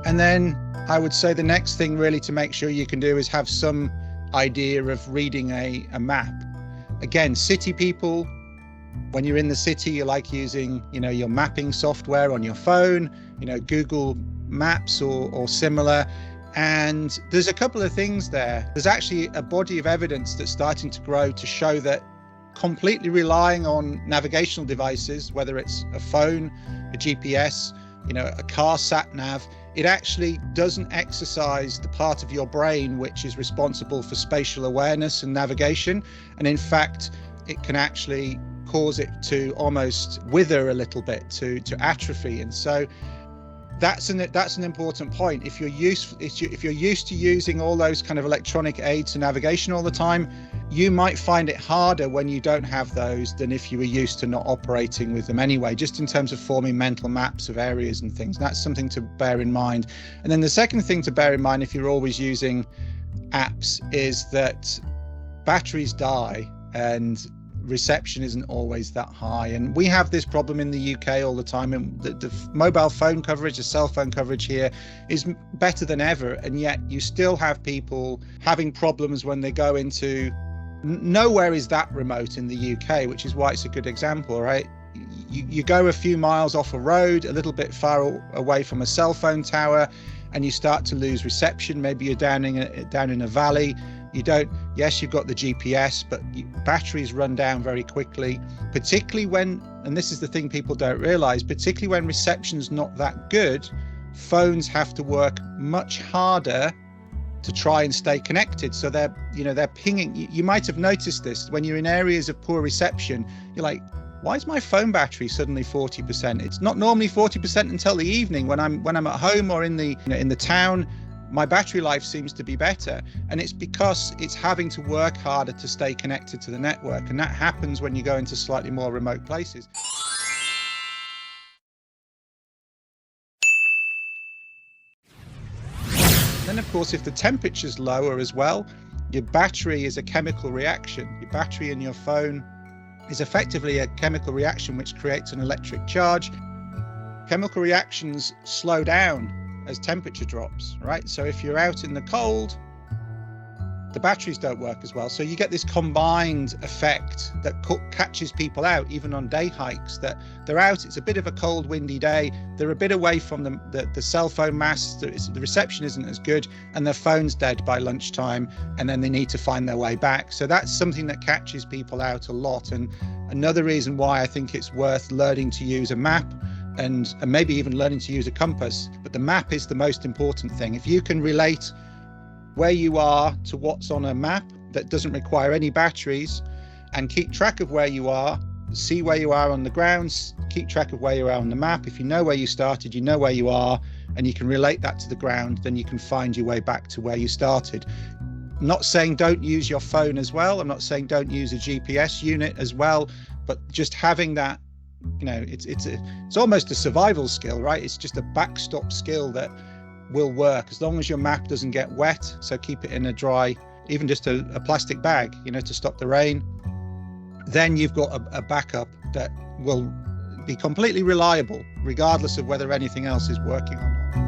And then I would say the next thing really to make sure you can do is have some idea of reading a map. Again, city people, when you're in the city, you like using, your mapping software on your phone, Google Maps or similar. And there's a couple of things there. There's actually a body of evidence that's starting to grow to show that completely relying on navigational devices, whether it's a phone, a GPS, a car sat nav, it actually doesn't exercise the part of your brain which is responsible for spatial awareness and navigation. And in fact, it can actually cause it to almost wither a little bit, to atrophy. And so that's an important point. If you're used to using all those kind of electronic aids to navigation all the time, you might find it harder when you don't have those than if you were used to not operating with them anyway, just in terms of forming mental maps of areas and things. That's something to bear in mind. And then the second thing to bear in mind if you're always using apps is that batteries die and reception isn't always that high. And we have this problem in the UK all the time, and the mobile phone coverage, the cell phone coverage here is better than ever, and yet you still have people having problems when they go into nowhere is that remote in the UK, which is why it's a good example, right? You go a few miles off a road, a little bit far away from a cell phone tower, and you start to lose reception. Maybe you're down in a valley. Yes, you've got the GPS, but batteries run down very quickly, particularly when, and this is the thing people don't realize, particularly when reception's not that good, phones have to work much harder to try and stay connected. So they're pinging. You might have noticed this when you're in areas of poor reception. You're like, why is my phone battery suddenly 40%? It's not normally 40% until the evening when I'm at home or in the town. My battery life seems to be better, and it's because it's having to work harder to stay connected to the network, and that happens when you go into slightly more remote places. Then of course, if the temperature's lower as well, your battery is a chemical reaction. Your battery in your phone is effectively a chemical reaction which creates an electric charge. Chemical reactions slow down as temperature drops, right? So if you're out in the cold, the batteries don't work as well. So you get this combined effect that catches people out, even on day hikes, that they're out, it's a bit of a cold, windy day, they're a bit away from the cell phone mast, the reception isn't as good, and their phone's dead by lunchtime, and then they need to find their way back. So that's something that catches people out a lot. And another reason why I think it's worth learning to use a map, and maybe even learning to use a compass, but the map is the most important thing. If you can relate where you are to what's on a map that doesn't require any batteries, and keep track of where you are, see where you are on the ground, keep track of where you are on the map. If you know where you started, you know where you are, and you can relate that to the ground, then you can find your way back to where you started. I'm not saying don't use your phone as well. I'm not saying don't use a GPS unit as well, but just having that, it's almost a survival skill, right? It's just a backstop skill that will work as long as your map doesn't get wet. So keep it in a dry, even just a plastic bag, to stop the rain. Then you've got a backup that will be completely reliable, regardless of whether anything else is working or not.